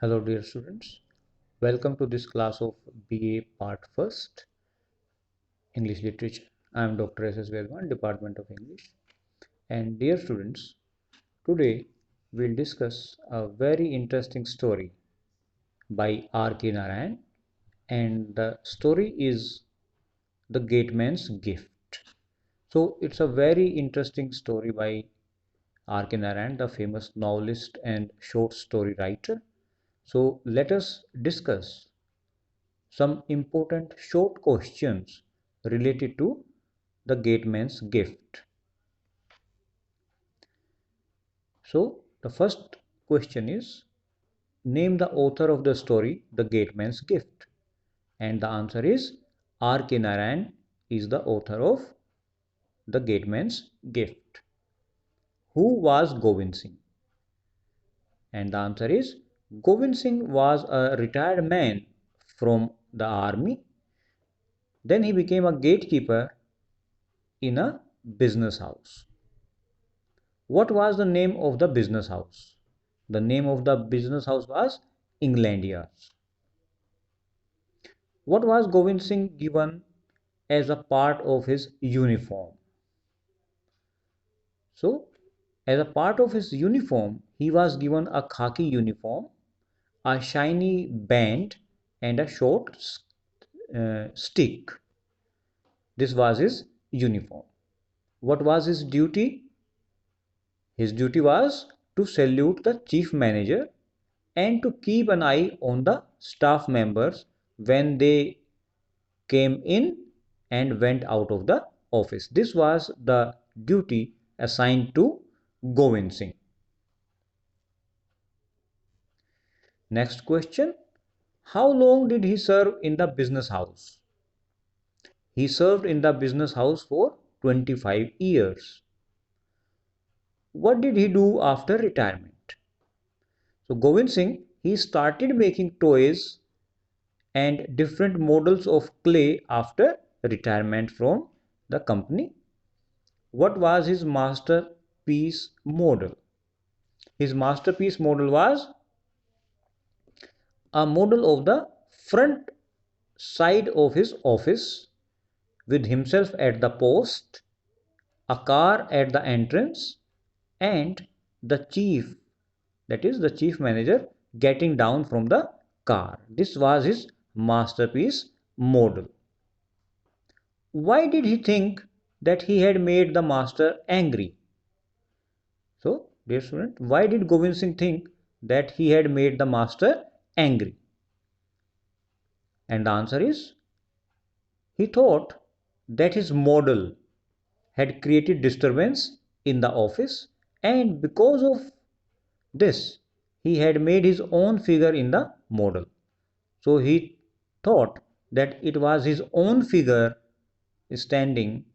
Hello dear students, welcome to this class of BA Part First English Literature. I am Dr. S. S. Vedwan, Department of English. And dear students, today we'll discuss a very interesting story by R.K. Narayan, and the story is The Gateman's Gift. So it's a very interesting story by R.K. Narayan, the famous novelist and short story writer. So let us discuss some important short questions related to the gateman's gift. So the first question is, name the author of the story The Gateman's Gift, and the answer is R.K. Narayan is the author of The Gateman's Gift. Who was Govind Singh? And the answer is Govind Singh was a retired man from the army. Then he became a gatekeeper in a business house. What was the name of the business house? The name of the business house was Englandias. What was Govind Singh given as a part of his uniform? So, as a part of his uniform, he was given a khaki uniform, a shiny band, and a short stick. This was his uniform. What was his duty? His duty was to salute the chief manager and to keep an eye on the staff members when they came in and went out of the office. This was the duty assigned to Govind Singh. Next question. How long did he serve in the business house? He served in the business house for 25 years. What did he do after retirement? So Govind Singh, he started making toys and different models of clay after retirement from the company. What was his masterpiece model? His masterpiece model was a model of the front side of his office with himself at the post, a car at the entrance, and the chief, that is the chief manager, getting down from the car. This was his masterpiece model. Why did he think that he had made the master angry? So, dear student, why did Govind Singh think that he had made the master angry? And the answer is, he thought that his model had created disturbance in the office, and because of this, he had made his own figure in the model. So he thought that it was his own figure standing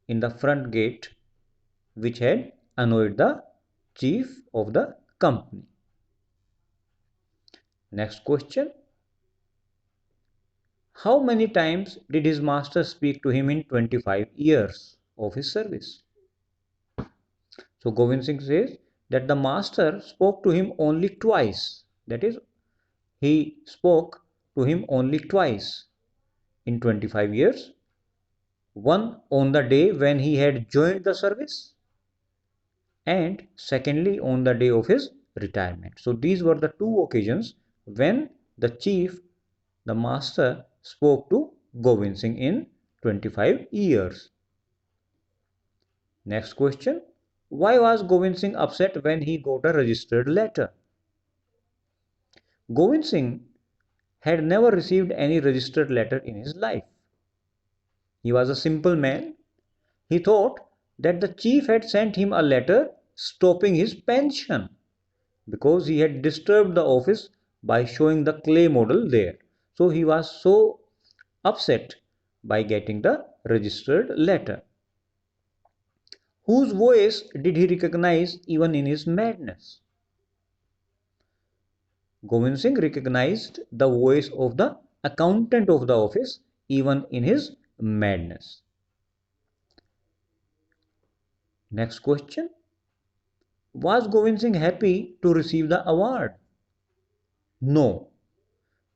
in the front gate which had annoyed the chief of the company. Next question. How many times did his master speak to him in 25 years of his service? So Govind Singh says that the master spoke to him only twice. That is, he spoke to him only twice in 25 years. One on the day when he had joined the service, and secondly on the day of his retirement. So these were the two occasions when the chief, the master, spoke to Govind Singh in 25 years. Next question. Why was Govind Singh upset when he got a registered letter? Govind Singh had never received any registered letter in his life. He was a simple man. He thought that the chief had sent him a letter stopping his pension because he had disturbed the office by showing the clay model there. So he was so upset by getting the registered letter. Whose voice did he recognize even in his madness? Govind Singh recognized the voice of the accountant of the office even in his madness. Next question. Was Govind Singh happy to receive the award? No,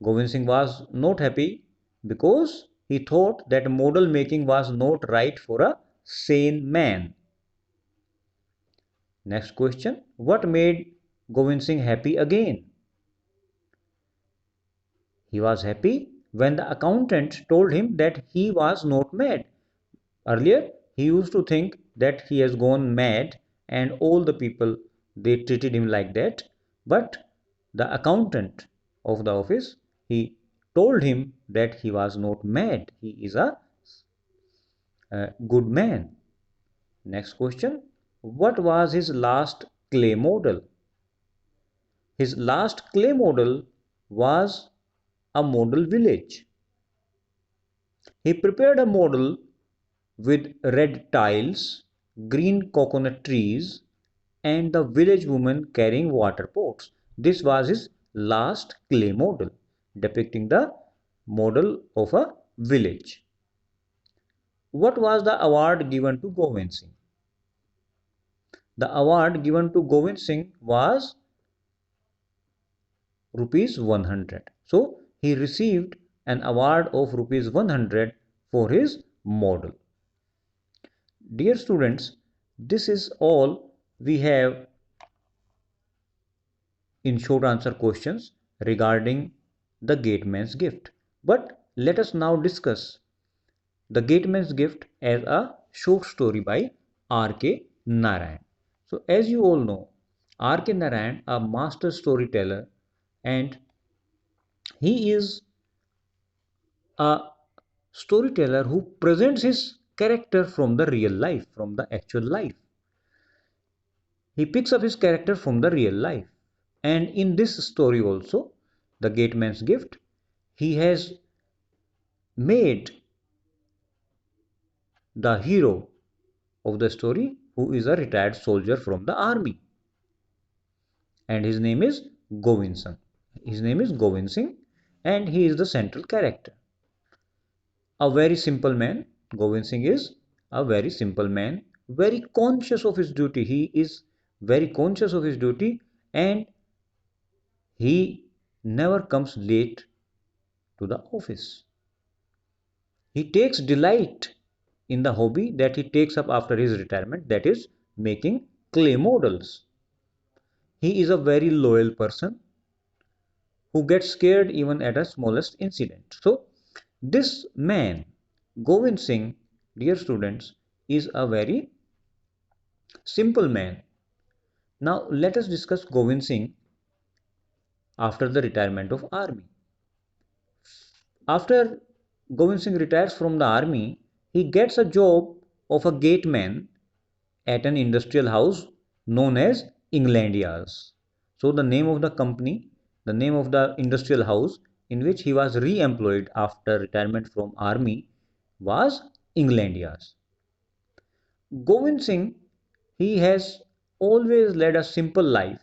Govind Singh was not happy because he thought that model making was not right for a sane man. Next question. What made Govind Singh happy again? He was happy when the accountant told him that he was not mad. Earlier, he used to think that he has gone mad and all the people they treated him like that. But the accountant of the office, he told him that he was not mad. He is a good man. Next question. What was his last clay model? His last clay model was a model village. He prepared a model with red tiles, green coconut trees, and the village woman carrying water pots. This was his last clay model, depicting the model of a village. What was the award given to Govind Singh? The award given to Govind Singh was rupees 100. So he received an award of rupees 100 for his model. Dear students, this is all we have in short answer questions regarding the Gateman's gift. But let us now discuss the Gateman's gift as a short story by R.K. Narayan. So as you all know, R.K. Narayan, a master storyteller, and he is a storyteller who presents his character from the real life, from the actual life. He picks up his character from the real life. And in this story also, The Gateman's Gift, he has made the hero of the story who is a retired soldier from the army. And his name is Govind Singh. His name is Govind Singh and he is the central character. A very simple man. Govind Singh is a very simple man, very conscious of his duty. He is very conscious of his duty and he never comes late to the office. He takes delight in the hobby that he takes up after his retirement, that is making clay models. He is a very loyal person who gets scared even at a smallest incident. So this man, Govind Singh, dear students, is a very simple man. Now let us discuss Govind Singh after the retirement of army. After Govind Singh retires from the army, he gets a job of a gateman at an industrial house known as Englandias. So the name of the company, the name of the industrial house in which he was re-employed after retirement from army was Englandias. Govind Singh, he has always led a simple life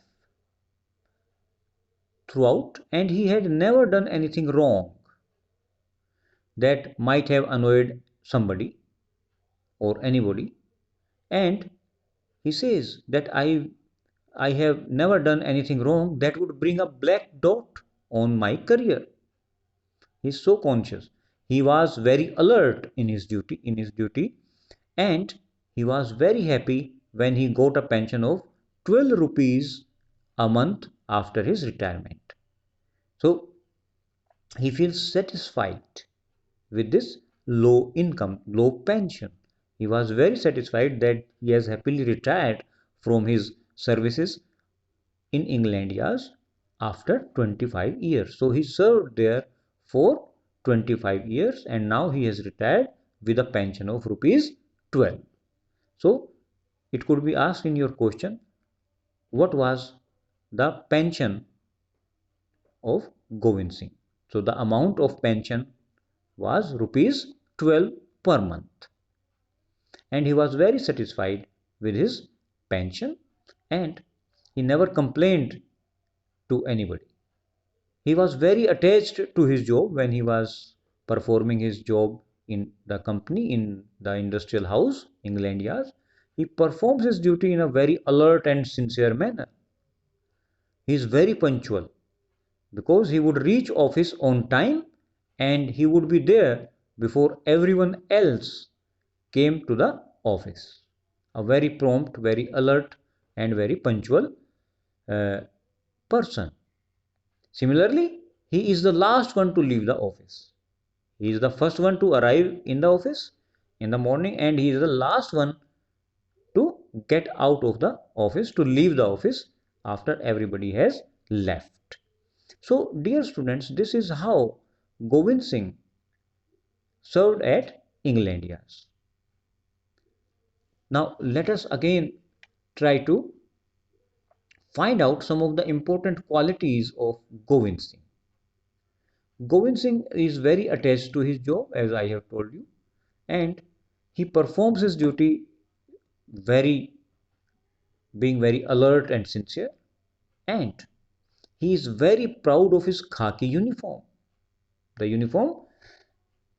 throughout and he had never done anything wrong that might have annoyed somebody or anybody. And he says that I have never done anything wrong that would bring a black dot on my career. He is so conscious. He was very alert in his duty and he was very happy when he got a pension of 12 rupees a month after his retirement. So he feels satisfied with this low income, low pension. He was very satisfied that he has happily retired from his services in Englandias after 25 years. So he served there for 25 years and now he has retired with a pension of rupees 12. So it could be asked in your question, what was the pension of Govind Singh? So the amount of pension was rupees 12 per month and he was very satisfied with his pension and he never complained to anybody. He was very attached to his job when he was performing his job in the company, in the industrial house, Englandias. He performs his duty in a very alert and sincere manner. He is very punctual. because he would reach office on time and he would be there before everyone else came to the office. A very prompt, very alert, and very punctual uh, person. Similarly, he is the last one to leave the office. He is the first one to arrive in the office in the morning, and he is the last one to get out of the office, to leave the office after everybody has left. So, dear students, this is how Govind Singh served at England. Yes. Now, let us again try to find out some of the important qualities of Govind Singh. Govind Singh is very attached to his job, as I have told you, and he performs his duty very, being very alert and sincere, and he is very proud of his khaki uniform, the uniform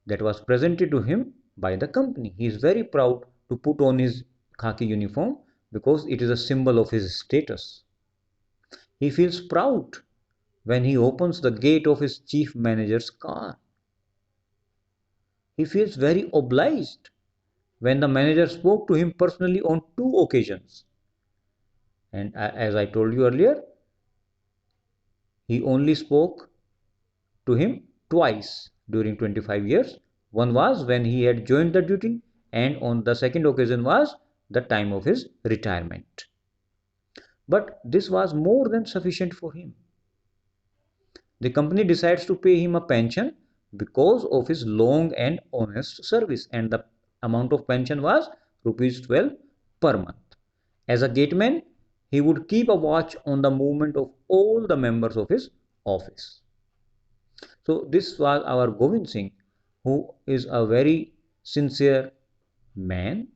that was presented to him by the company. He is very proud to put on his khaki uniform because it is a symbol of his status. He feels proud when he opens the gate of his chief manager's car. He feels very obliged when the manager spoke to him personally on 2 occasions. And as I told you earlier, he only spoke to him twice during 25 years. One was when he had joined the duty, and on the second occasion was the time of his retirement. But this was more than sufficient for him. The company decides to pay him a pension because of his long and honest service, and the amount of pension was rupees 12 per month. As a gateman, he would keep a watch on the movement of all the members of his office. So this was our Govind Singh, who is a very sincere man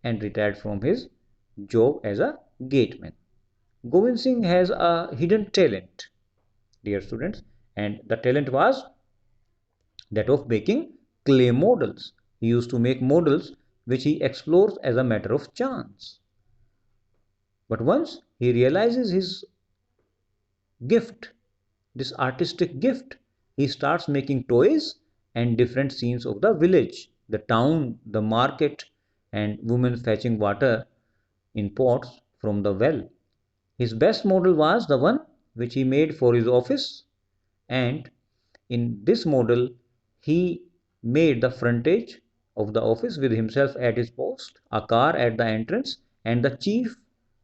and retired from his job as a gateman. Govind Singh has a hidden talent, dear students, and the talent was that of making clay models. He used to make models which he explores as a matter of chance. But once he realizes his gift, this artistic gift, he starts making toys and different scenes of the village, the town, the market, and women fetching water in pots from the well. His best model was the one which he made for his office, and in this model he made the frontage of the office with himself at his post, a car at the entrance, and the chief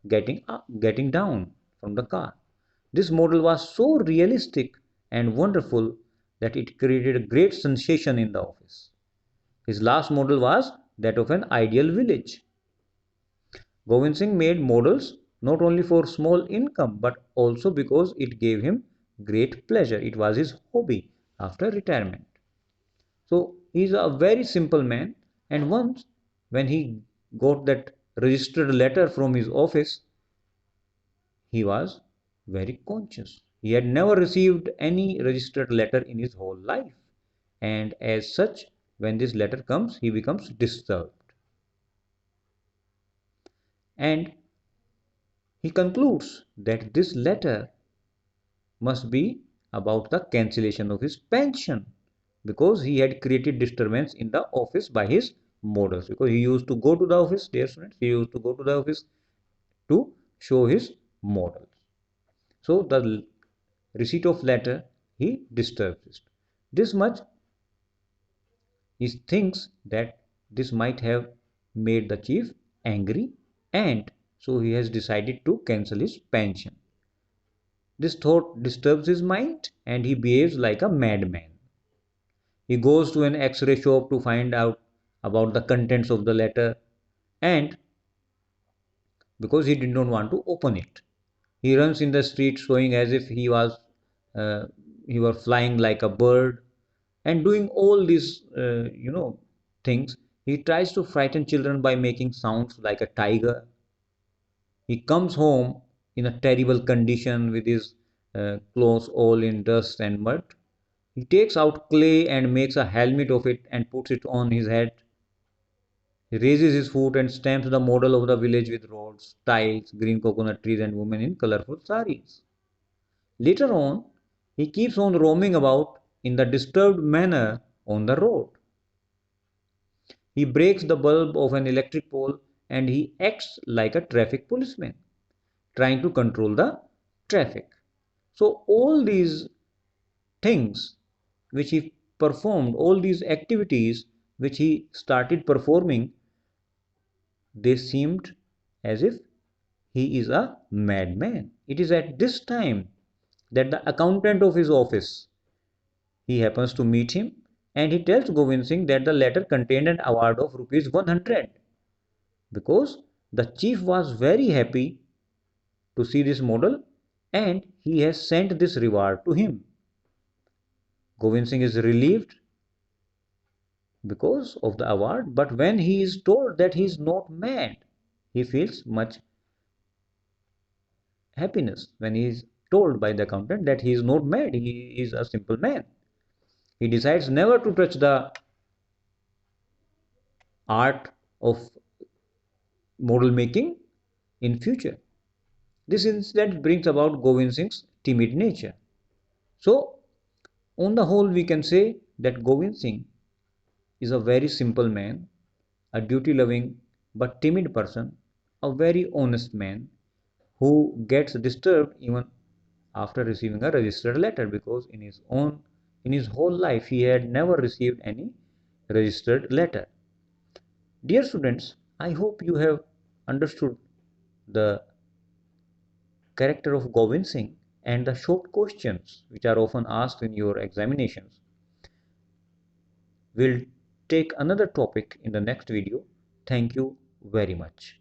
getting down from the car. This model was so realistic and wonderful that it created a great sensation in the office. His last model was that of an ideal village. Govind Singh made models not only for small income but also because it gave him great pleasure. It was his hobby after retirement. So he is a very simple man, and once when he got that registered letter from his office, he was very conscious. He had never received any registered letter in his whole life, and as such, when this letter comes, he becomes disturbed. And he concludes that this letter must be about the cancellation of his pension because he had created disturbance in the office by his models. Because he used to go to the office, dear students, he used to go to the office to show his models. So the receipt of letter, he disturbs it. This much he thinks that this might have made the chief angry, and so he has decided to cancel his pension. This thought disturbs his mind and he behaves like a madman. He goes to an X-ray shop to find out about the contents of the letter, and because he did not want to open it, he runs in the street showing as if uh, he was flying like a bird and doing all these things. He tries to frighten children by making sounds like a tiger. He comes home in a terrible condition with his clothes all in dust and mud. He takes out clay and makes a helmet of it and puts it on his head. He raises his foot and stamps the model of the village with roads, tiles, green coconut trees, and women in colorful saris. Later on, He keeps on roaming about in the disturbed manner on the road. He breaks the bulb of an electric pole and he acts like a traffic policeman, trying to control the traffic. So, all these things which he performed, all these activities which he started performing, they seemed as if he is a madman. It is at this time that the accountant of his office, he happens to meet him and he tells Govind Singh that the letter contained an award of rupees 100 because the chief was very happy to see this model and he has sent this reward to him. Govind Singh is relieved because of the award, but when he is told that he is not mad, he feels much happiness when he is told by the accountant that he is not mad, he is a simple man. He decides never to touch the art of model making in future. This incident brings about Govind Singh's timid nature. So, on the whole, we can say that Govind Singh is a very simple man, a duty loving but timid person, a very honest man who gets disturbed even after receiving a registered letter because in his whole life he had never received any registered letter. Dear students, I hope you have understood the character of Govind Singh and the short questions which are often asked in your examinations. We'll take another topic in the next video. Thank you very much.